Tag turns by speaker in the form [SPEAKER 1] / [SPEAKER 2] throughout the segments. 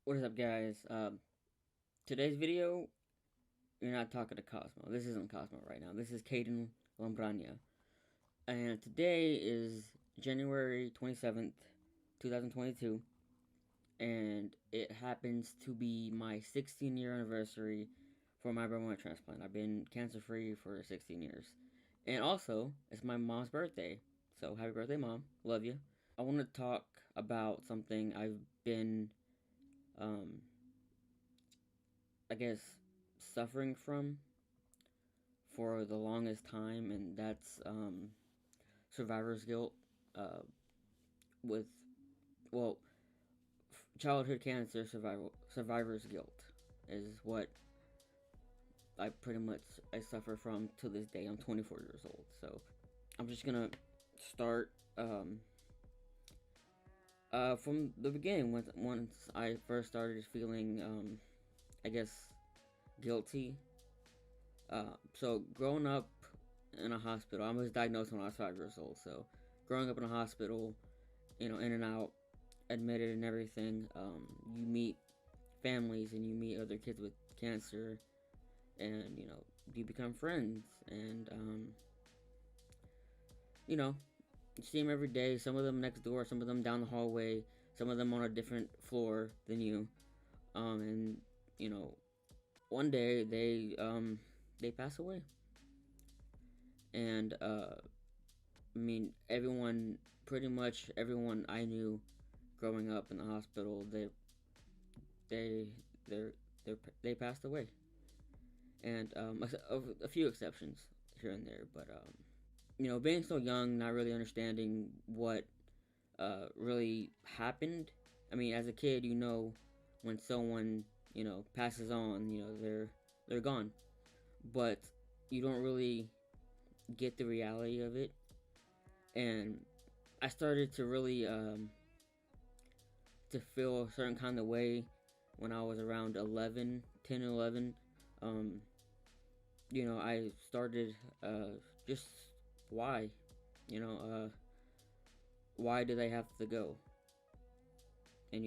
[SPEAKER 1] What is up, guys? Today's video, you're not talking to Cosmo. This isn't Cosmo right now. This is Caden Lambrania. And today is January 27th, 2022. And it happens to be my 16-year anniversary for my bone marrow transplant. I've been cancer-free for 16 years. And also, it's my mom's birthday. So, happy birthday, Mom. Love you. I want to talk about something I've been um, I guess, suffering from for the longest time, and that's survivor's guilt. Uh, with well, childhood cancer survivor's guilt is what I suffer from to this day. I'm 24 years old, so I'm just gonna start from the beginning. Once I first started feeling I guess guilty. So growing up in a hospital, I was diagnosed when I was 5 years old. So growing up in a hospital, in and out, admitted and everything, you meet families and you meet other kids with cancer, and you become friends, and you know you see them every day. Some of them next door, some of them down the hallway, some of them on a different floor than you, and one day they pass away, and I mean, pretty much everyone I knew growing up in the hospital, they they they passed away, and a few exceptions here and there, but being so young, not really understanding what really happened. I mean, as a kid, when someone passes on, they're gone, but you don't really get the reality of it. And I started to really to feel a certain kind of way when I was around 11, 10 and 11. I started just why, you know, why do they have to go? And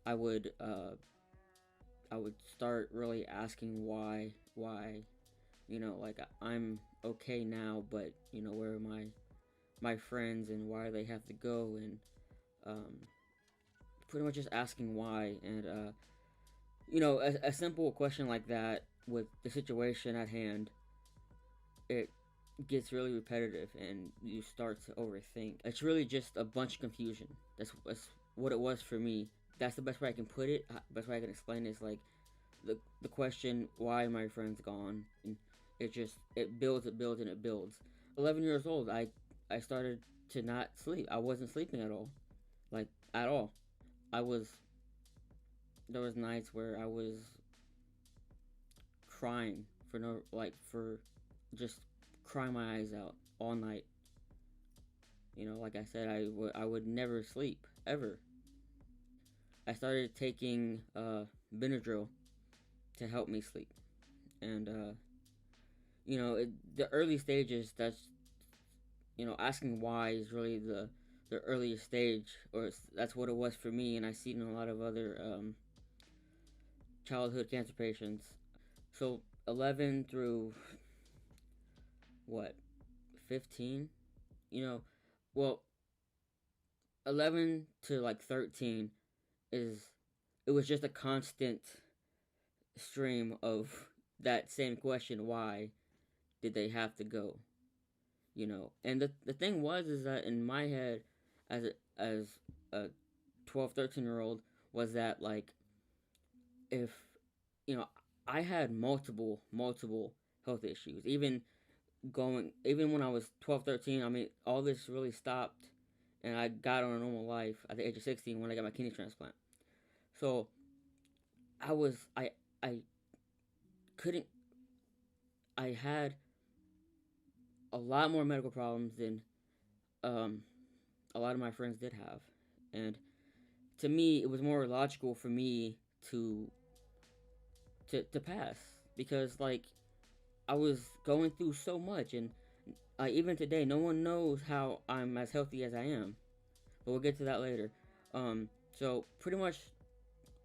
[SPEAKER 1] I would I would start really asking why, like I'm okay now, but where are my friends, and why they have to go, and um, pretty much just asking why. And a simple question like that with the situation at hand, it gets really repetitive, and you start to overthink. It's really just a bunch of confusion. That's what it was for me. That's the best way I can put it. Best way I can explain it is like the question, why are my friends gone? And it builds, and it builds. 11 years old, I started to not sleep. I wasn't sleeping at all, like at all. I was There was nights where I was crying for no like for just crying my eyes out all night. Like I said, I would never sleep ever. I started taking Benadryl to help me sleep, and the early stages, that's asking why is really the earliest stage, or that's what it was for me, and I see it in a lot of other childhood cancer patients. So 11 through what, 15, well, 11 to like 13 is it was just a constant stream of that same question, why did they have to go? And the thing was is that in my head, as a 12, 13 year old, was that like, if you know I had multiple health issues, even when I was 12, 13. I mean, all this really stopped, and I got on a normal life at the age of 16 when I got my kidney transplant. So I couldn't I had a lot more medical problems than um, a lot of my friends did have, and to me, it was more logical for me to pass, because like I was going through so much, and even today, no one knows how I'm as healthy as I am. But we'll get to that later. So pretty much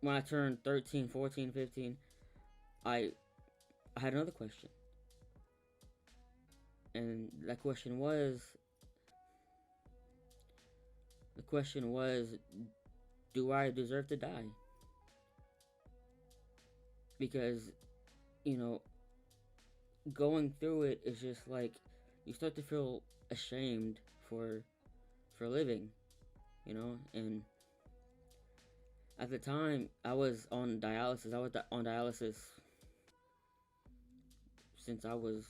[SPEAKER 1] when I turned 13, 14, 15, I I had another question, and the question was, do I deserve to die? Because you know, going through it is just like you start to feel ashamed for living, and at the time I was on dialysis. I was on dialysis since I was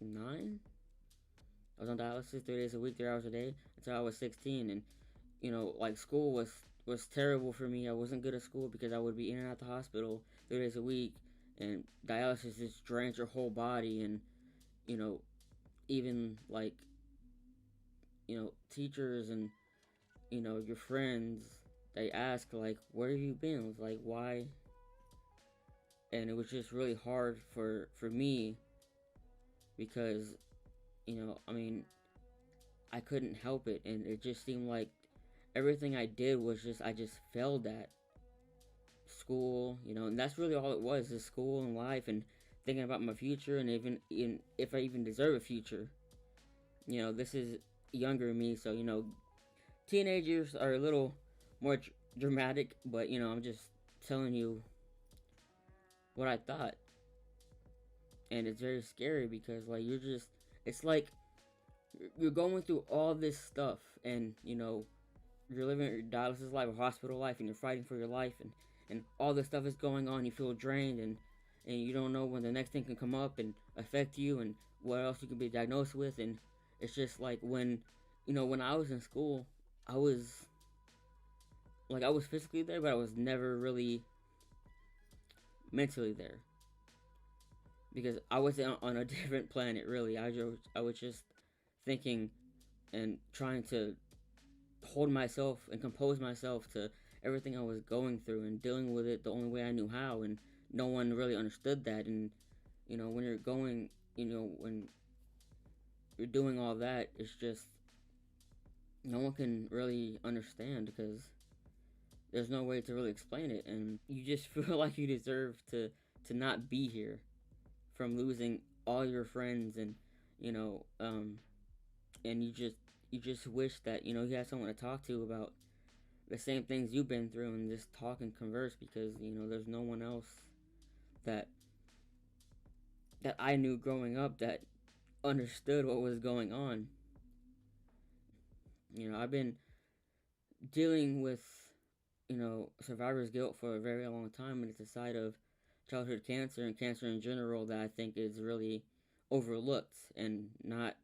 [SPEAKER 1] 9. I was on dialysis 3 days a week, 3 hours a day until I was 16, and like school was terrible for me. I wasn't good at school because I would be in and out the hospital 3 days a week, and dialysis just drains your whole body, and you know even like teachers and your friends, they ask like, where have you been? It was like, why? And it was just really hard for me because I mean, I couldn't help it, and it just seemed like everything I did was just I just failed at school, and that's really all it was, is school and life and thinking about my future, and even if I even deserve a future. This is younger me, so teenagers are a little more dramatic, but I'm just telling you what I thought, and it's very scary because like it's like you're going through all this stuff, and you're living your dialysis life or hospital life, and you're fighting for your life, and all this stuff is going on. You feel drained, and you don't know when the next thing can come up and affect you, and what else you can be diagnosed with. And it's just like when I was in school, I was I was physically there, but I was never really mentally there because I was on a different planet. Really, I was just thinking and trying to hold myself and compose myself to everything I was going through and dealing with it the only way I knew how, and no one really understood that. And when you're going, when you're doing all that, it's just no one can really understand because there's no way to really explain it, and you just feel like you deserve to not be here from losing all your friends, and and you just wish that you had someone to talk to about the same things you've been through, and just talk and converse, because there's no one else that I knew growing up that understood what was going on. I've been dealing with survivor's guilt for a very long time, and it's a side of childhood cancer and cancer in general that I think is really overlooked and not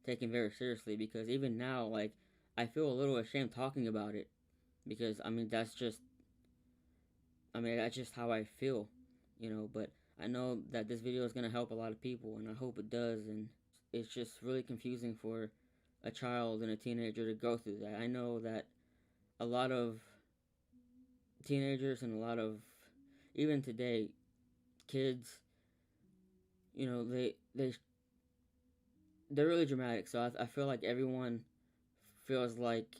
[SPEAKER 1] taken very seriously, because even now, like, I feel a little ashamed talking about it, because that's just how I feel, but I know that this video is going to help a lot of people, and I hope it does. And it's just really confusing for a child and a teenager to go through that. I know that a lot of teenagers and a lot of, even today, kids, they're really dramatic. So I feel like everyone feels like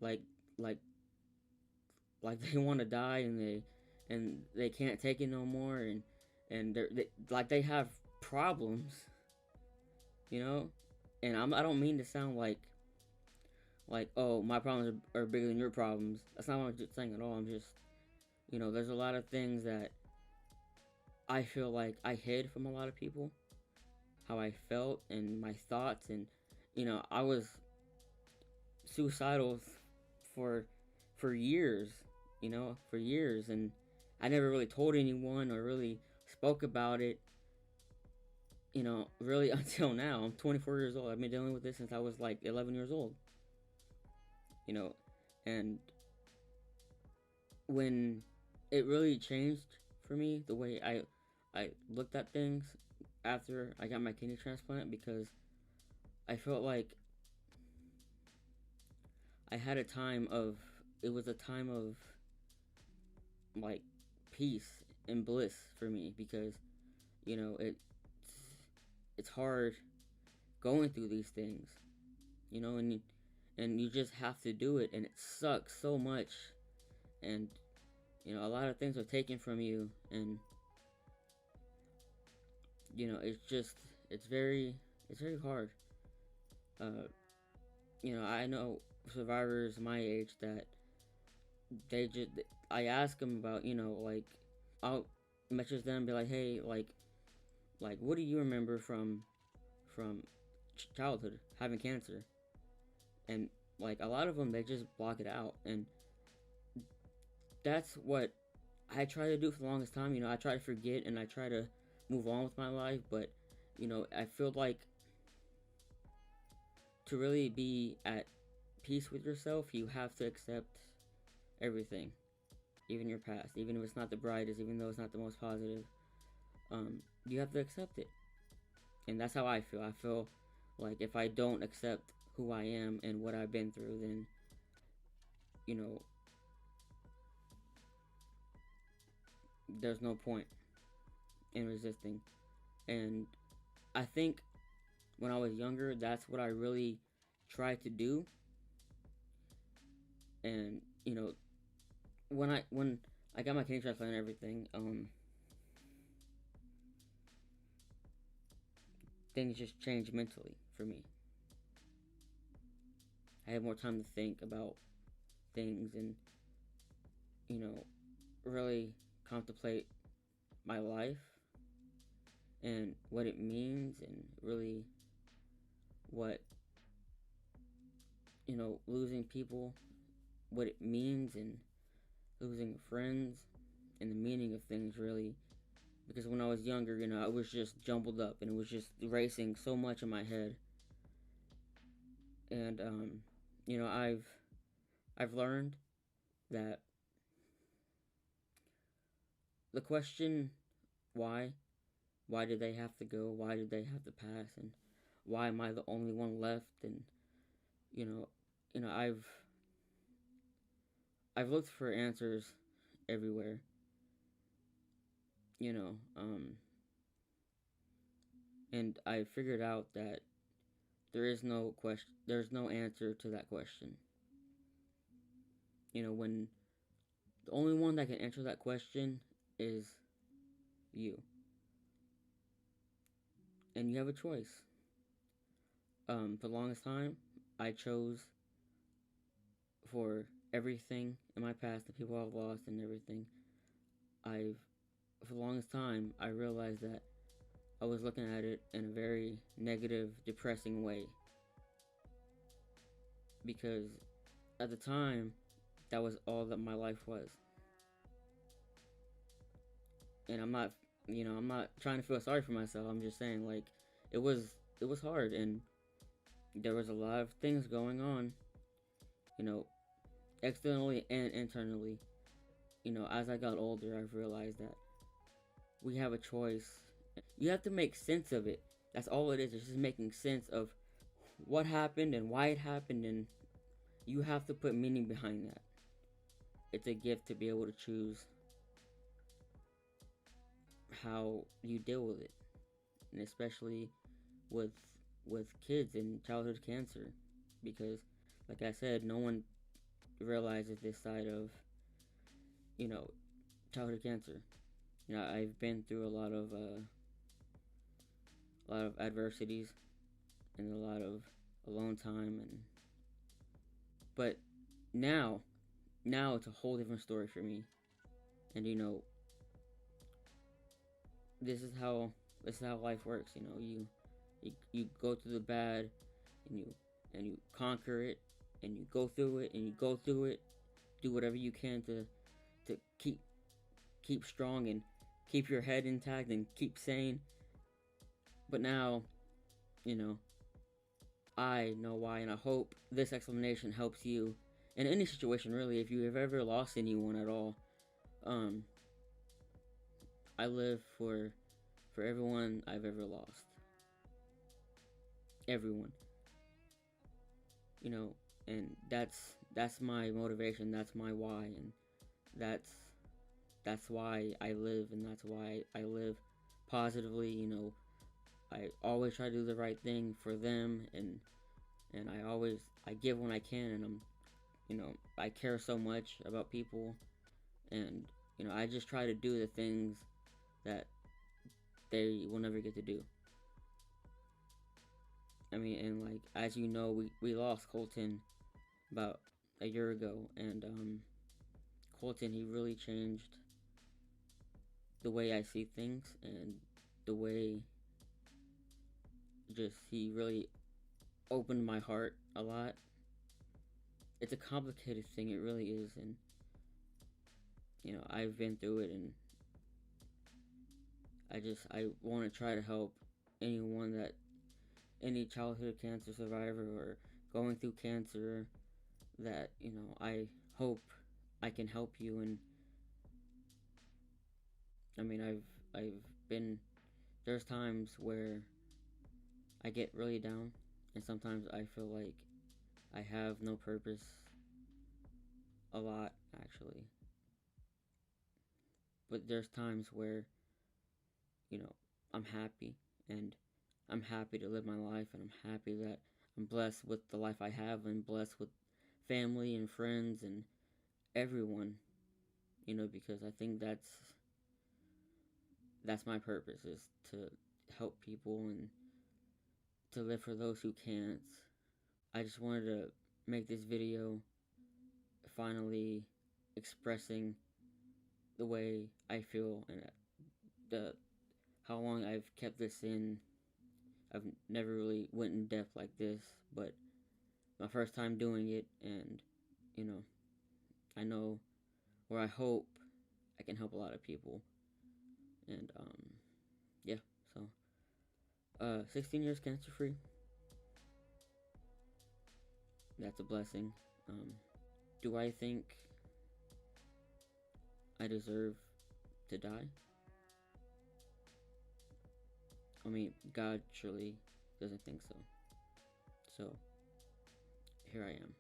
[SPEAKER 1] like they want to die, and they can't take it no more, and they have problems, you know. And I don't mean to sound like, oh, my problems are bigger than your problems. That's not what I'm just saying at all. I'm just, there's a lot of things that I feel like I hid from a lot of people, how I felt and my thoughts. And I was suicidal for for years, for years, and I never really told anyone or really spoke about it, really until now. I'm 24 years old. I've been dealing with this since I was like 11 years old, you know, and when it really changed for me the way I looked at things after I got my kidney transplant, because I felt like I had a time of it was a time of like peace and bliss for me, because it's hard going through these things, you know, and you just have to do it, and it sucks so much, and you know, a lot of things are taken from you, and you know, it's very it's very hard. Uh, you know, I know survivors my age that they just I ask them about, you know, like I'll message them and be like, hey, like what do you remember from childhood having cancer? And like a lot of them, they just block it out, and that's what I try to do for the longest time. You know, I try to forget and I try to move on with my life, but you know, I feel like to really be at peace with yourself, you have to accept everything, even your past, even if it's not the brightest, even though it's not the most positive. You have to accept it, and that's how I feel. I feel like if I don't accept who I am and what I've been through, then you know, there's no point in resisting. And I think when I was younger, that's what I really tried to do. And you know, when I got my kidney transplant and everything, things just changed mentally for me. I had more time to think about things and you know, really contemplate my life and what it means, and really what, you know, losing people, what it means, and losing friends, and the meaning of things, really. Because when I was younger, you know, I was just jumbled up and it was just racing so much in my head. And you know, I've learned that the question why why did they have to go, why did they have to pass, and why am I the only one left, and you know, you know, I've looked for answers everywhere, you know, and I figured out that there's no answer to that question. You know, when the only one that can answer that question is you, and you have a choice. For the longest time, I chose for everything in my past, the people I've lost, and everything. I've for the longest time, I realized that I was looking at it in a very negative, depressing way, because at the time, that was all that my life was. And I'm not, you know, I'm not trying to feel sorry for myself. I'm just saying, like, it was it was hard, and there was a lot of things going on, you know, externally and internally. You know, as I got older, I've realized that we have a choice. You have to make sense of it. That's all it is. It's just making sense of what happened and why it happened, and you have to put meaning behind that. It's a gift to be able to choose how you deal with it, and especially with kids and childhood cancer, because, like I said, no one realizes this side of, you know, childhood cancer. You know, I've been through a lot of adversities and a lot of alone time, and but now now it's a whole different story for me. And you know, this is how life works. You know, you go through the bad, and you conquer it, and you go through it, and you go through it, do whatever you can to keep strong and keep your head intact and keep sane. But now, you know, I know why, and I hope this explanation helps you in any situation, really. If you have ever lost anyone at all, um, I live for everyone I've ever lost. Everyone, you know, and that's my motivation. That's my why, and that's that's why I live, and that's why I live positively. You know, I always try to do the right thing for them, and I give when I can, and I care so much about people, and I just try to do the things that they will never get to do. I mean, and like as you know, we lost Colton about a year ago, and Colton, he really changed the way I see things, and the way just he really opened my heart a lot. It's a complicated thing, it really is, and I've been through it, and I want to try to help anyone that any childhood cancer survivor or going through cancer, that I hope I can help you. And I mean, I've been there's times where I get really down, and sometimes I feel like I have no purpose, a lot actually. But there's times where you know I'm happy, and I'm happy to live my life, and I'm happy that I'm blessed with the life I have, and blessed with family and friends and everyone, because I think that's my purpose, is to help people and to live for those who can't. I just wanted to make this video finally expressing the way I feel, and the how long I've kept this in. I've never really went in depth like this, but my first time doing it, and you know, I know where I hope I can help a lot of people. And yeah, so 16 years cancer free. That's a blessing. Do I think I deserve to die? I mean, God surely doesn't think so. So here I am.